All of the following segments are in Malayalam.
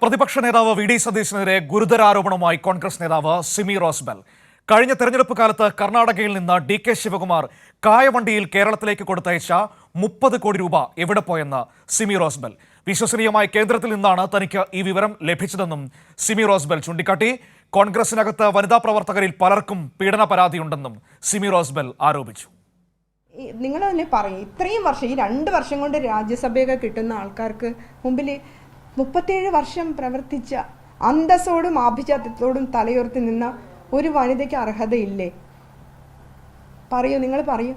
പ്രതിപക്ഷ നേതാവ് വി ഡി സതീശനെതിരെ ഗുരുതരാരോപണവുമായി കോൺഗ്രസ് നേതാവ് സിമി റോസ്ബെൽ. കഴിഞ്ഞ തെരഞ്ഞെടുപ്പ് കാലത്ത് കർണാടകയിൽ നിന്ന് ഡി കെ ശിവകുമാർ കായവണ്ടിയിൽ കേരളത്തിലേക്ക് കൊടുത്തയച്ച 30 കോടി രൂപ എവിടെ പോയെന്ന് സിമി റോസ്ബെൽ. വിശ്വസനീയമായ കേന്ദ്രത്തിൽ നിന്നാണ് തനിക്ക് ഈ വിവരം ലഭിച്ചതെന്നും സിമി റോസ്ബെൽ ചൂണ്ടിക്കാട്ടി. കോൺഗ്രസിനകത്ത് വനിതാ പ്രവർത്തകരിൽ പലർക്കും പീഡന പരാതിയുണ്ടെന്നും സിമി റോസ്ബെൽ ആരോപിച്ചു. നിങ്ങൾ തന്നെ പറയും, ഇത്രയും വർഷം, ഈ 2 വർഷം കൊണ്ട് രാജ്യസഭയൊക്കെ കിട്ടുന്ന ആൾക്കാർക്ക് മുമ്പിൽ 37 വർഷം പ്രവർത്തിച്ച അന്തസ്സോടും ആഭിജാത്യത്തോടും തലയുയർത്തി നിന്ന ഒരു വനിതയ്ക്ക് അർഹതയില്ലേ? പറയൂ, നിങ്ങൾ പറയൂ.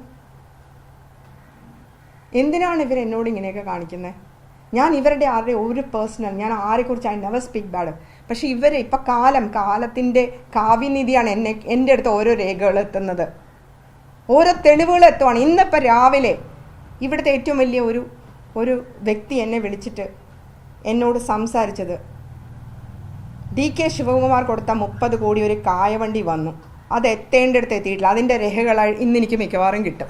എന്തിനാണ് ഇവർ എന്നോട് ഇങ്ങനെയൊക്കെ കാണിക്കുന്നത്? ഞാൻ ഇവരുടെ ഒരു പേഴ്സണൽ, ഞാൻ ആരെക്കുറിച്ച് ഐ നെവർ സ്പീക്ക് ബാഡ്. പക്ഷെ ഇവർ ഇപ്പം കാലത്തിൻ്റെ കാവ്യനിധിയാണ് എൻ്റെ അടുത്ത് ഓരോ രേഖകൾ എത്തുന്നത്, ഓരോ തെളിവുകൾ എത്തുവാണ്. ഇന്നിപ്പോൾ രാവിലെ ഇവിടുത്തെ ഏറ്റവും വലിയ ഒരു വ്യക്തി എന്നെ വിളിച്ചിട്ട് എന്നോട് സംസാരിച്ചത്, ഡി കെ ശിവകുമാർ കൊടുത്ത 30 കോടി ഒരു കായവണ്ടി വന്നു, അത് എത്തേണ്ടടുത്ത് എത്തിയിട്ടില്ല, അതിൻ്റെ രേഖകൾ ഇന്ന് എനിക്ക് മിക്കവാറും കിട്ടും.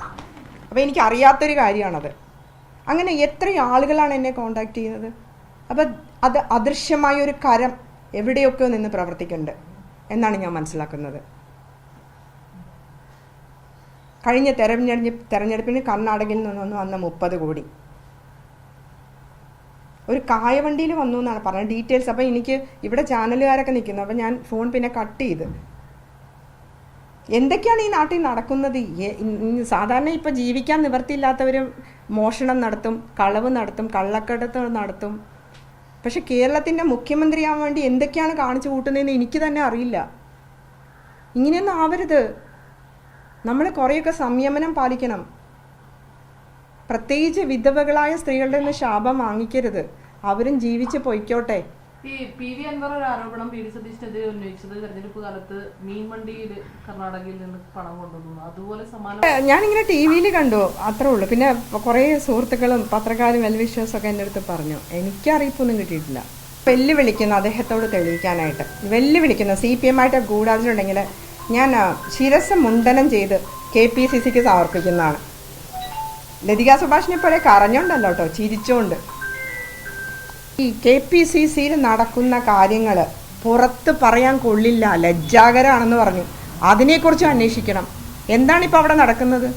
അപ്പോൾ എനിക്ക് അറിയാത്തൊരു കാര്യമാണത്. അങ്ങനെ എത്രയോ ആളുകളാണ് എന്നെ കോണ്ടാക്ട് ചെയ്യുന്നത്. അപ്പോൾ അത് അദൃശ്യമായ ഒരു കരം എവിടെയൊക്കെയോ നിന്ന് പ്രവർത്തിക്കുന്നുണ്ട് എന്നാണ് ഞാൻ മനസ്സിലാക്കുന്നത്. കഴിഞ്ഞ തെരഞ്ഞെടുപ്പിന് കർണാടകയിൽ നിന്ന് വന്ന 30 കോടി ഒരു കായവണ്ടിയിൽ വന്നു എന്നാണ് പറഞ്ഞത്, ഡീറ്റെയിൽസ്. അപ്പോൾ എനിക്ക് ഇവിടെ ചാനലുകാരൊക്കെ നിൽക്കുന്നു, അപ്പോൾ ഞാൻ ഫോൺ പിന്നെ കട്ട് ചെയ്ത്. എന്തൊക്കെയാണ് ഈ നാട്ടിൽ നടക്കുന്നത്? സാധാരണ ഇപ്പോൾ ജീവിക്കാൻ നിവൃത്തിയില്ലാത്തവർ മോഷണം നടത്തും, കളവ് നടത്തും, കള്ളക്കടത്ത് നടത്തും. പക്ഷെ കേരളത്തിൻ്റെ മുഖ്യമന്ത്രിയാവാൻ വേണ്ടി എന്തൊക്കെയാണ് കാണിച്ചു കൂട്ടുന്നതെന്ന് എനിക്ക് തന്നെ അറിയില്ല. ഇങ്ങനെയൊന്നും ആവരുത്. നമ്മൾ കുറേയൊക്കെ സംയമനം പാലിക്കണം. പ്രത്യേകിച്ച് വിധവകളായ സ്ത്രീകളുടെ നിന്ന് ശാപം വാങ്ങിക്കരുത്. അവരും ജീവിച്ച് പൊയ്ക്കോട്ടെ. ഈ പി വി അൻവർ ഒരു ആരോപണം പി ഡി സതീശനെതിരെ ഉന്നയിച്ചത് തെരഞ്ഞെടുപ്പ് കാലത്ത് മീൻവണ്ടിയിൽ കർണാടകയിൽ നിന്ന് പണം കൊണ്ടുവന്നു, അതുപോലെ സമാനം ഞാനിങ്ങനെ ടി വിയിൽ കണ്ടു, അത്രേ ഉള്ളൂ. പിന്നെ കുറേ സുഹൃത്തുക്കളും പത്രക്കാരും വെൽവിഷേഴ്സൊക്കെ എൻ്റെ അടുത്ത് പറഞ്ഞു. എനിക്ക് അറിയിപ്പൊന്നും കിട്ടിയിട്ടില്ല. വെല്ലുവിളിക്കുന്നു അദ്ദേഹത്തോട് തെളിയിക്കാനായിട്ട്, വെല്ലുവിളിക്കുന്നു. CPM ആയിട്ട് ഗൂഢാലോചനയുണ്ടെങ്കിൽ ഞാൻ ശിരസ് മുണ്ടനം ചെയ്ത് KPCCക്ക് സമർപ്പിക്കുന്നതാണ്. ലതിക സുഭാഷിനെ പോലെ കരഞ്ഞോണ്ടല്ലോ കേട്ടോ, ചിരിച്ചോണ്ട്. ഈ KPCCയിൽ നടക്കുന്ന കാര്യങ്ങൾ പുറത്ത് പറയാൻ കൊള്ളില്ല, ലജ്ജാകരമാണെന്ന് പറഞ്ഞു. അതിനെക്കുറിച്ച് അന്വേഷിക്കണം. എന്താണിപ്പോൾ അവിടെ നടക്കുന്നത്?